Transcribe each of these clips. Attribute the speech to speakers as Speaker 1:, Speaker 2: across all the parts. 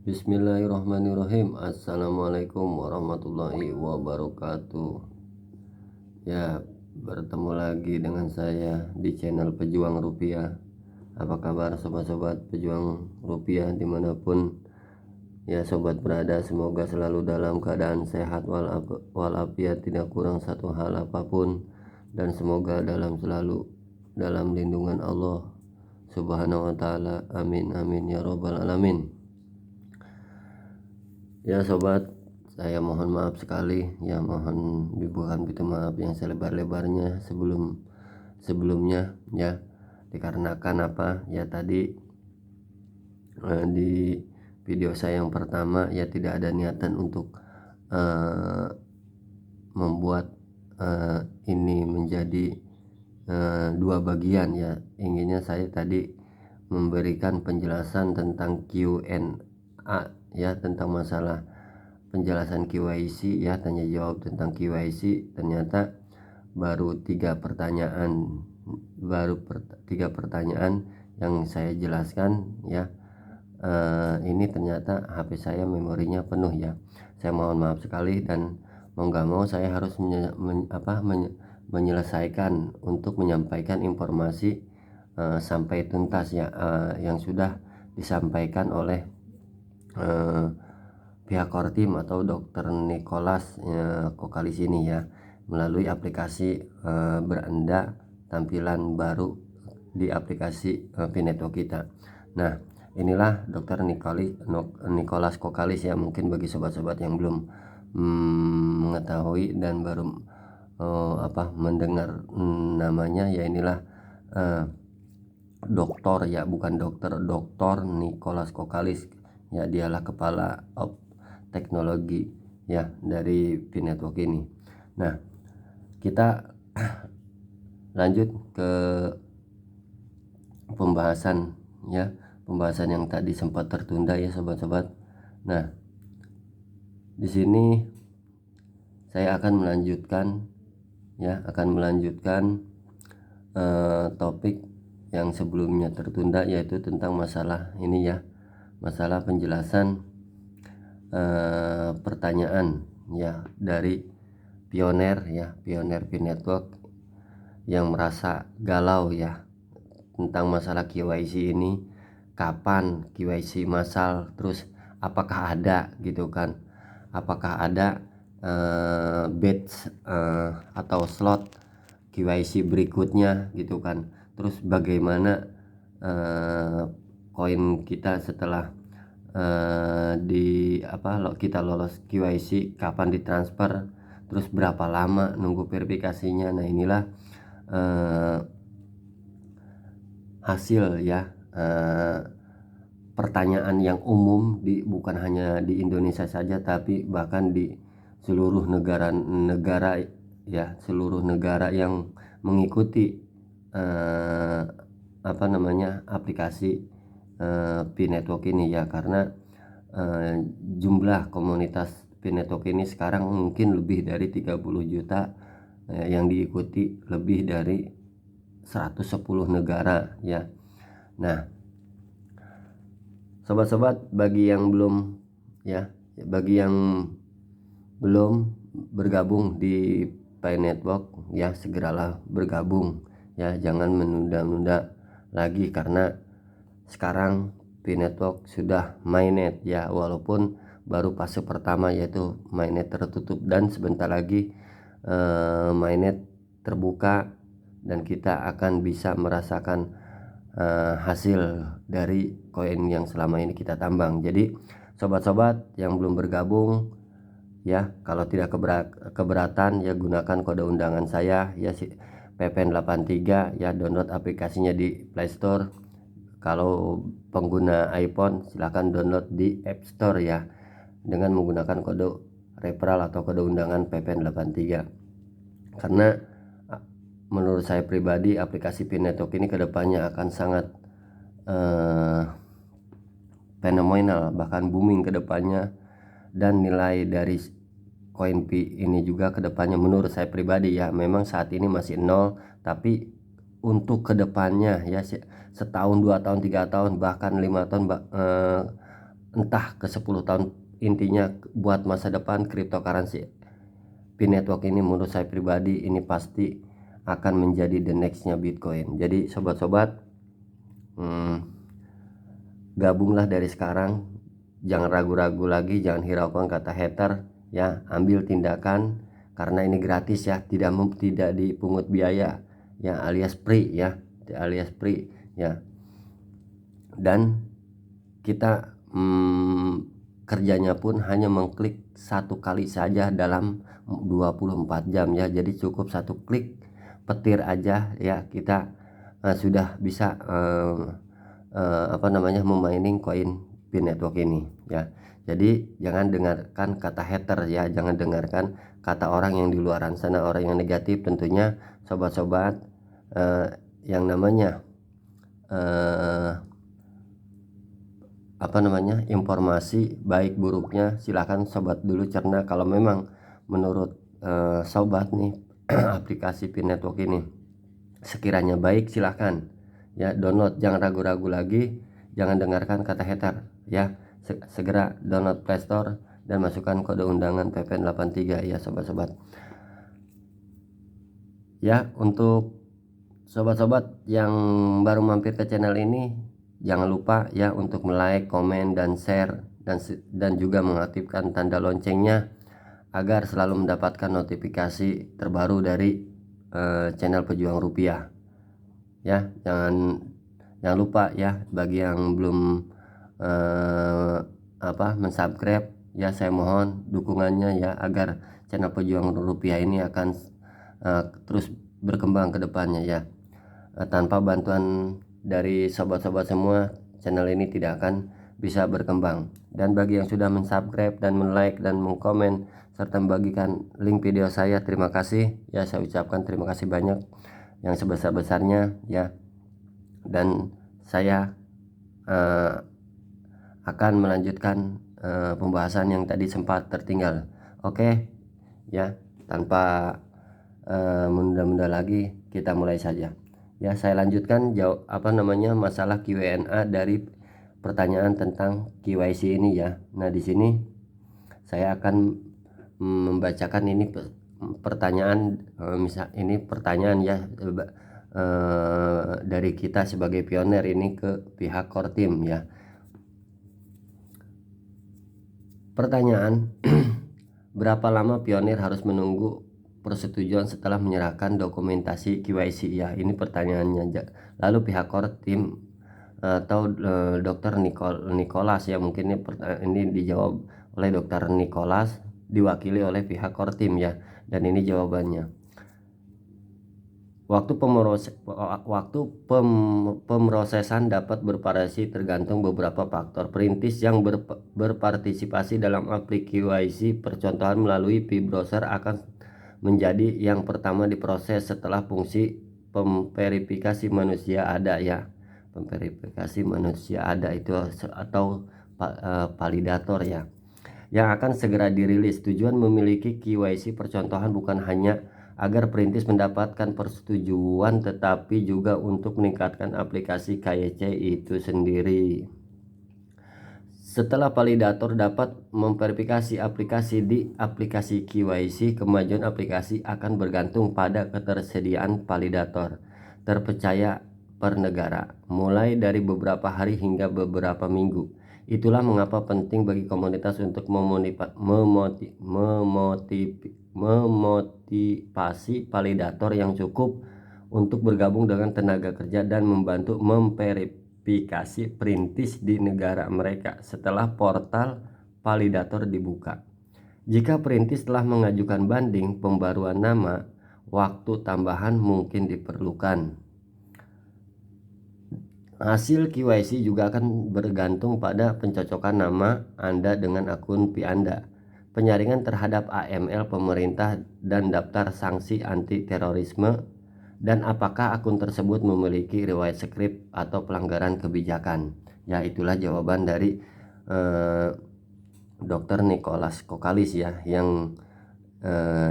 Speaker 1: Bismillahirrahmanirrahim. Assalamualaikum warahmatullahi wabarakatuh. Ya, bertemu lagi dengan saya di channel Pejuang Rupiah. Apa kabar sobat-sobat pejuang rupiah dimanapun ya sobat berada? Semoga selalu dalam keadaan sehat walafiat, tidak kurang satu hal apapun, dan semoga selalu dalam lindungan Allah Subhanahu wa ta'ala. Amin amin ya robbal alamin. Ya sobat, saya mohon maaf sekali ya, mohon dibukakan pintu maaf yang selebar-lebarnya sebelumnya ya, dikarenakan apa ya, tadi di video saya yang pertama ya tidak ada niatan untuk membuat ini menjadi dua bagian ya. Inginnya saya tadi memberikan penjelasan tentang Q&A ya, tentang masalah penjelasan KYC ya, tanya jawab tentang KYC. Ternyata baru tiga pertanyaan yang saya jelaskan ya. Ini ternyata HP saya memorinya penuh ya. Saya mohon maaf sekali, dan mau nggak mau saya harus menyelesaikan untuk menyampaikan informasi sampai tuntas ya, yang sudah disampaikan oleh pihak Kortim atau Dr. Nicholas Kokalis ini ya, melalui aplikasi beranda, tampilan baru di aplikasi Pinetwork kita. Nah, inilah Dr. Nicholas Kokalis ya. Mungkin bagi sobat-sobat yang belum mengetahui dan baru mendengar namanya ya, inilah dokter ya, bukan dokter, Dr. Nicholas Kokalis ya. Dialah kepala teknologi ya dari Pinetwork ini. Nah, kita lanjut ke pembahasan yang tadi sempat tertunda ya sobat-sobat. Nah, di sini saya akan melanjutkan topik yang sebelumnya tertunda, yaitu tentang masalah ini ya, masalah penjelasan pertanyaan ya dari pioner Pinetwork yang merasa galau ya tentang masalah KYC ini. Kapan KYC massal, terus apakah ada gitu kan, apakah ada batch atau slot KYC berikutnya gitu kan. Terus bagaimana koin kita setelah kita lolos KYC, kapan ditransfer, terus berapa lama nunggu verifikasinya. Nah, inilah hasil ya pertanyaan yang umum bukan hanya di Indonesia saja, tapi bahkan di seluruh negara ya, seluruh negara yang mengikuti aplikasi Pinetwork ini ya. Karena jumlah komunitas Pinetwork ini sekarang mungkin lebih dari 30 juta yang diikuti lebih dari 110 negara ya. Nah, sobat-sobat, bagi yang belum bergabung di Pinetwork ya, segeralah bergabung ya, jangan menunda-nunda lagi, karena sekarang Pinetwork sudah mainnet ya, walaupun baru fase pertama yaitu mainnet tertutup, dan sebentar lagi mainnet terbuka, dan kita akan bisa merasakan hasil dari koin yang selama ini kita tambang. Jadi sobat-sobat yang belum bergabung ya, kalau tidak keberatan ya, gunakan kode undangan saya ya, PPN83 ya. Download aplikasinya di Play Store. Kalau pengguna iPhone silahkan download di App Store ya, dengan menggunakan kode referral atau kode undangan PPN83. Karena menurut saya pribadi, aplikasi Pinetwork ini kedepannya akan sangat fenomenal, bahkan booming kedepannya, dan nilai dari koin Pi ini juga kedepannya menurut saya pribadi ya, memang saat ini masih nol, tapi untuk kedepannya ya, setahun, 2 tahun, 3 tahun, bahkan 5 tahun entah ke 10 tahun. Intinya buat masa depan cryptocurrency P-Network ini menurut saya pribadi ini pasti akan menjadi the nextnya Bitcoin. Jadi sobat-sobat, gabunglah dari sekarang, jangan ragu-ragu lagi, jangan hiraukan kata hater ya, ambil tindakan karena ini gratis ya, tidak dipungut biaya ya, alias free ya, dan kita kerjanya pun hanya mengklik satu kali saja dalam 24 jam ya, jadi cukup satu klik petir aja ya, kita sudah bisa memining koin P-Network ini ya. Jadi jangan dengarkan kata hater ya, jangan dengarkan kata orang yang di luaran sana, orang yang negatif. Tentunya sobat-sobat, yang namanya informasi baik buruknya silahkan sobat dulu cerna. Kalau memang menurut sobat nih aplikasi P-Network ini sekiranya baik, silahkan ya download, jangan ragu-ragu lagi, jangan dengarkan kata hater ya. Segera download Play Store dan masukkan kode undangan PPN83 ya sobat-sobat ya. Untuk sobat-sobat yang baru mampir ke channel ini, jangan lupa ya untuk like, komen, dan share, dan juga mengaktifkan tanda loncengnya agar selalu mendapatkan notifikasi terbaru dari channel Pejuang Rupiah ya. Jangan lupa ya, bagi yang belum mensubscribe ya, saya mohon dukungannya ya, agar channel Pejuang Rupiah ini akan terus berkembang ke depannya ya. Tanpa bantuan dari sobat-sobat semua, channel ini tidak akan bisa berkembang. Dan bagi yang sudah mensubscribe dan like dan mengkomen serta membagikan link video saya, terima kasih ya, saya ucapkan terima kasih banyak yang sebesar-besarnya ya. Dan saya akan melanjutkan pembahasan yang tadi sempat tertinggal. Oke ya, tanpa menunda-nunda lagi, kita mulai saja ya. Saya lanjutkan masalah Q&A dari pertanyaan tentang KYC ini ya. Nah, di sini saya akan membacakan ini pertanyaan, ini pertanyaan ya, dari kita sebagai pioner ini ke pihak core team ya. Pertanyaan, berapa lama pionir harus menunggu persetujuan setelah menyerahkan dokumentasi KYC ya? Ini pertanyaannya. Lalu pihak core team atau Dr. Nicholas ya, mungkin ini dijawab oleh Dr. Nicholas diwakili oleh pihak core team ya. Dan ini jawabannya. Waktu pemrosesan dapat bervariasi tergantung beberapa faktor. Perintis yang berpartisipasi dalam aplikasi KYC percontohan melalui P-Browser akan menjadi yang pertama diproses setelah fungsi pemverifikasi manusia ada ya. Pemverifikasi manusia ada itu atau validator ya, yang akan segera dirilis. Tujuan memiliki KYC percontohan bukan hanya agar perintis mendapatkan persetujuan, tetapi juga untuk meningkatkan aplikasi KYC itu sendiri. Setelah validator dapat memverifikasi aplikasi di aplikasi KYC, kemajuan aplikasi akan bergantung pada ketersediaan validator terpercaya per negara, mulai dari beberapa hari hingga beberapa minggu. Itulah mengapa penting bagi komunitas untuk memotivasi validator yang cukup untuk bergabung dengan tenaga kerja dan membantu memverifikasi perintis di negara mereka setelah portal validator dibuka. Jika perintis telah mengajukan banding pembaruan nama, waktu tambahan mungkin diperlukan. Hasil KYC juga akan bergantung pada pencocokan nama Anda dengan akun Pi Anda, penyaringan terhadap AML pemerintah dan daftar sanksi anti terorisme, dan apakah akun tersebut memiliki riwayat skrip atau pelanggaran kebijakan. Ya, itulah jawaban dari Dr. Nicholas Kokalis ya, yang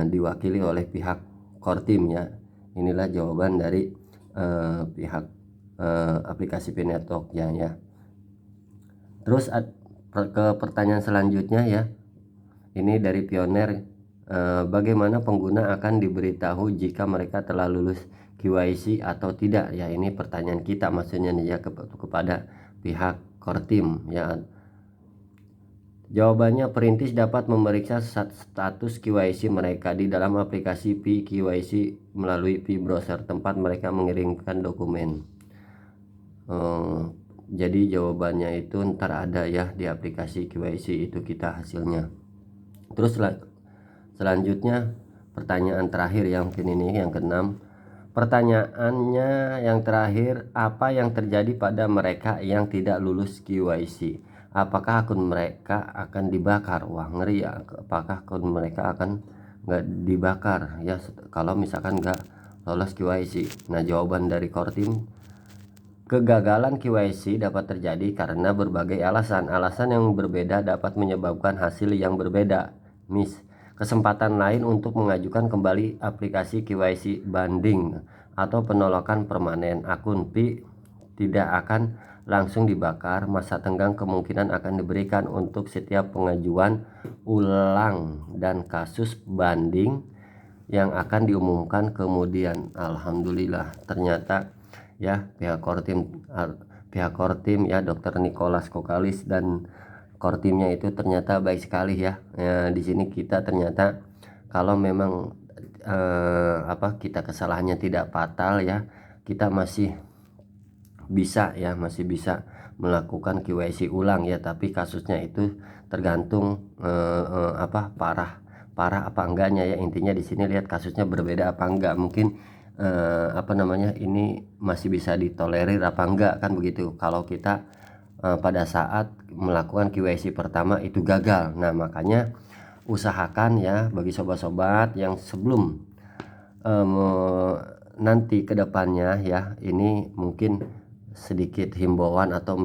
Speaker 1: diwakili oleh pihak core team ya. Inilah jawaban dari pihak aplikasi P-Network ya. Terus ke pertanyaan selanjutnya ya. Ini dari Pioner. Bagaimana pengguna akan diberitahu jika mereka telah lulus KYC atau tidak ya? Ini pertanyaan kita maksudnya nih ya, kepada pihak Kortim ya. Jawabannya, perintis dapat memeriksa status KYC mereka di dalam aplikasi PKYC melalui P-Browser tempat mereka mengirimkan dokumen. Jadi jawabannya itu ntar ada ya di aplikasi KYC itu kita hasilnya. Terus selanjutnya pertanyaan terakhir yang mungkin ini yang keenam. Pertanyaannya yang terakhir, apa yang terjadi pada mereka yang tidak lulus KYC? Apakah akun mereka akan dibakar? Wah, ngeri ya. Apakah akun mereka akan nggak dibakar ya kalau misalkan nggak lolos KYC? Nah, jawaban dari Kortim, kegagalan KYC dapat terjadi karena berbagai alasan. Alasan yang berbeda dapat menyebabkan hasil yang berbeda. Kesempatan lain untuk mengajukan kembali aplikasi KYC banding atau penolakan permanen akun Pi tidak akan langsung dibakar. Masa tenggang kemungkinan akan diberikan untuk setiap pengajuan ulang dan kasus banding yang akan diumumkan kemudian. Alhamdulillah, ternyata ya pihak Kortim ya, Dr. Nicholas Kokalis dan Kortimnya itu ternyata baik sekali ya. Di sini kita ternyata kalau memang kita kesalahannya tidak fatal ya, kita masih bisa melakukan KYC ulang ya, tapi kasusnya itu tergantung parah apa enggaknya ya. Intinya di sini lihat kasusnya berbeda apa enggak, mungkin ini masih bisa ditolerir apa enggak kan begitu. Kalau kita pada saat melakukan KYC pertama itu gagal. Nah, makanya usahakan ya bagi sobat-sobat yang sebelum nanti kedepannya ya, ini mungkin sedikit himbauan atau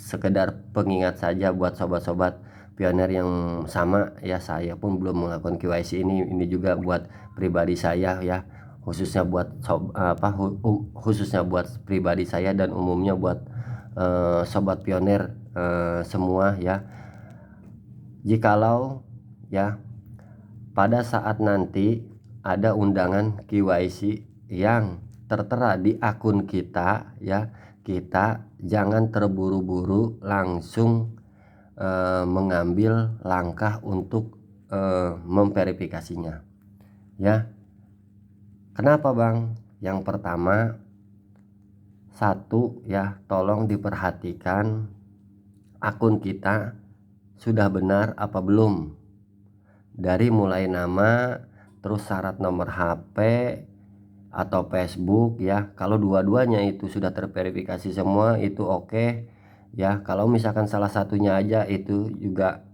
Speaker 1: sekedar pengingat saja buat sobat-sobat Pioner yang sama ya. Saya pun belum melakukan KYC ini juga buat pribadi saya ya, khususnya buat pribadi saya dan umumnya buat sobat Pioner semua ya. Jikalau ya pada saat nanti ada undangan KYC yang tertera di akun kita ya, kita jangan terburu-buru langsung mengambil langkah untuk memverifikasinya ya. Kenapa Bang? Yang pertama, satu ya, tolong diperhatikan akun kita sudah benar apa belum, dari mulai nama, terus syarat nomor HP atau Facebook ya. Kalau dua-duanya itu sudah terverifikasi semua itu oke ya. Kalau misalkan salah satunya aja itu juga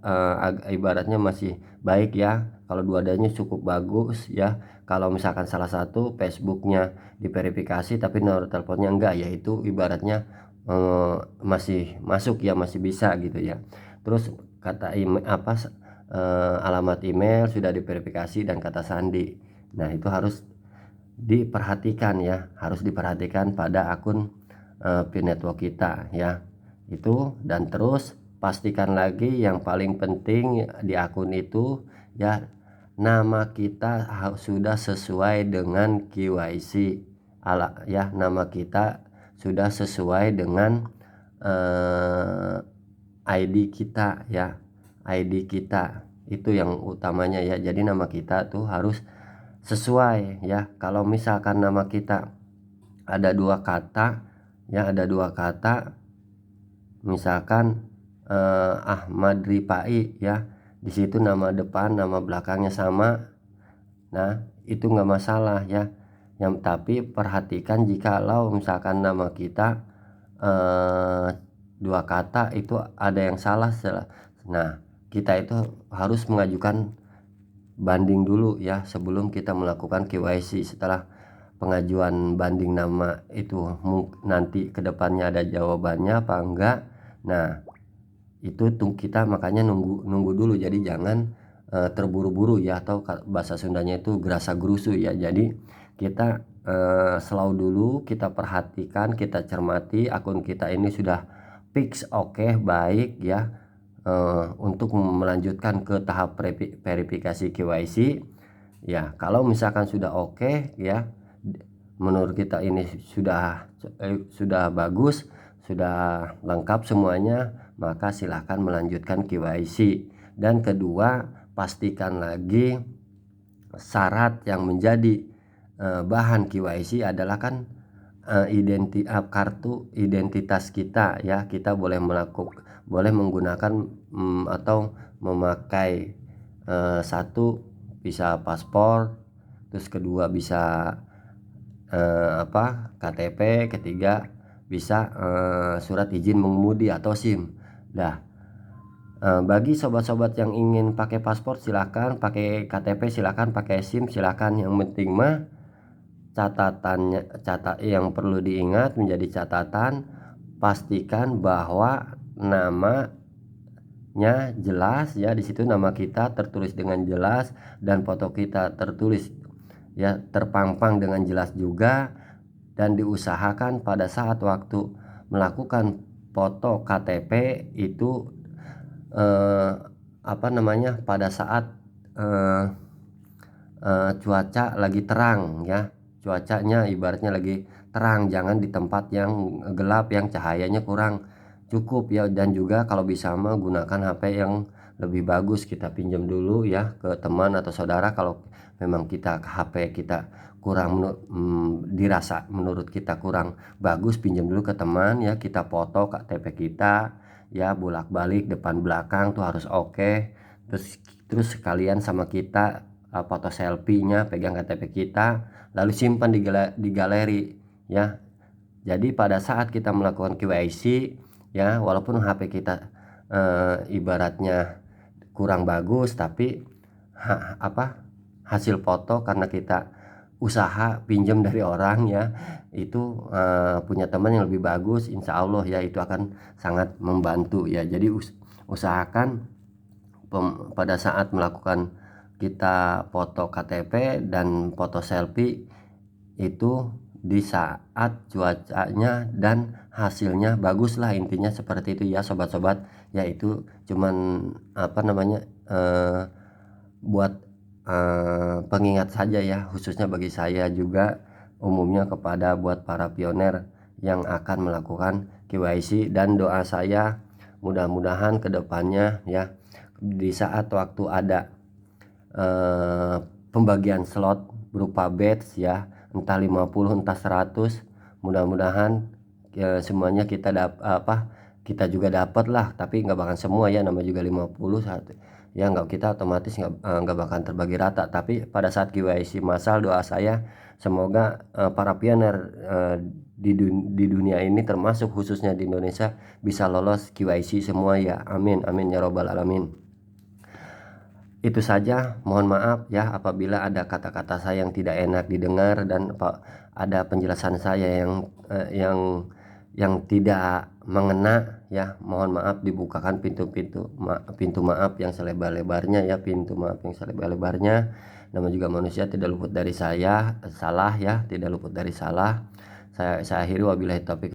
Speaker 1: ibaratnya masih baik ya. Kalau dua-duanya cukup bagus ya. Kalau misalkan salah satu Facebooknya diverifikasi tapi nomor teleponnya enggak, ya itu ibaratnya masih masuk ya, masih bisa gitu ya. Terus kata email alamat email sudah diverifikasi dan kata sandi. Nah, itu harus diperhatikan ya, harus diperhatikan pada akun P-Network kita ya. Itu, dan terus pastikan lagi yang paling penting di akun itu ya, nama kita sudah sesuai dengan KYC ya, nama kita sudah sesuai dengan ID kita ya, ID kita itu yang utamanya ya. Jadi nama kita tuh harus sesuai ya. Kalau misalkan nama kita ada dua kata ya, misalkan Ahmad Ripai ya, di situ nama depan nama belakangnya sama, nah itu nggak masalah ya. Tapi perhatikan jikalau misalkan nama kita dua kata itu ada yang salah, nah kita itu harus mengajukan banding dulu ya sebelum kita melakukan KYC. Setelah pengajuan banding nama itu nanti kedepannya ada jawabannya apa enggak, nah itu kita makanya nunggu dulu. Jadi jangan terburu-buru ya, atau bahasa Sundanya itu gerasa gerusu ya. Jadi kita slow dulu, kita perhatikan, kita cermati akun kita ini sudah fix oke, baik ya, untuk melanjutkan ke tahap verifikasi KYC. Ya, kalau misalkan sudah oke ya, menurut kita ini sudah bagus, sudah lengkap semuanya, maka silahkan melanjutkan KYC. Dan kedua, pastikan lagi syarat yang menjadi bahan KYC adalah kan kartu identitas kita ya. Kita boleh menggunakan atau memakai satu bisa paspor, terus kedua bisa KTP, ketiga bisa surat izin mengemudi atau SIM. Nah, bagi sobat-sobat yang ingin pakai paspor silahkan, pakai KTP silahkan, pakai SIM silahkan. Yang penting mah yang perlu diingat menjadi catatan, pastikan bahwa namanya jelas ya, di situ nama kita tertulis dengan jelas dan foto kita tertulis ya, terpampang dengan jelas juga. Dan diusahakan pada saat waktu melakukan foto KTP itu pada saat cuaca lagi terang ya, cuacanya ibaratnya lagi terang, jangan di tempat yang gelap yang cahayanya kurang cukup ya. Dan juga kalau bisa menggunakan HP yang lebih bagus, kita pinjam dulu ya ke teman atau saudara. Kalau memang HP kita kurang dirasa menurut kita kurang bagus, pinjam dulu ke teman ya, kita foto KTP kita ya, bolak-balik depan belakang tuh harus oke. Terus sekalian sama kita foto selfie-nya, pegang KTP kita, lalu simpan di galeri ya. Jadi pada saat kita melakukan KYC ya, walaupun HP kita ibaratnya kurang bagus, tapi hasil foto karena kita usaha pinjam dari orang ya, itu punya teman yang lebih bagus, insya Allah ya itu akan sangat membantu ya. Jadi usahakan pada saat melakukan kita foto KTP dan foto selfie itu di saat cuacanya dan hasilnya bagus lah, intinya seperti itu ya sobat-sobat ya. Itu cuman buat pengingat saja ya, khususnya bagi saya juga, umumnya kepada buat para pioner yang akan melakukan KYC. Dan doa saya mudah-mudahan kedepannya ya, di saat waktu ada pembagian slot berupa batch ya, entah 50 entah 100, mudah-mudahan semuanya kita kita juga dapat lah, tapi nggak bakal semua ya, namanya juga 50 ya, nggak, kita otomatis nggak bakal terbagi rata. Tapi pada saat KYC massal, doa saya semoga para pioner di dunia ini, termasuk khususnya di Indonesia, bisa lolos KYC semua ya, amin amin ya robbal alamin. Itu saja, mohon maaf ya apabila ada kata-kata saya yang tidak enak didengar dan ada penjelasan saya yang tidak mengena ya, mohon maaf. Dibukakan pintu maaf yang selebar-lebarnya ya, pintu maaf yang selebar-lebarnya. Nama juga manusia, tidak luput dari salah ya, tidak luput dari salah. Saya akhiri, wabillahi taufiq.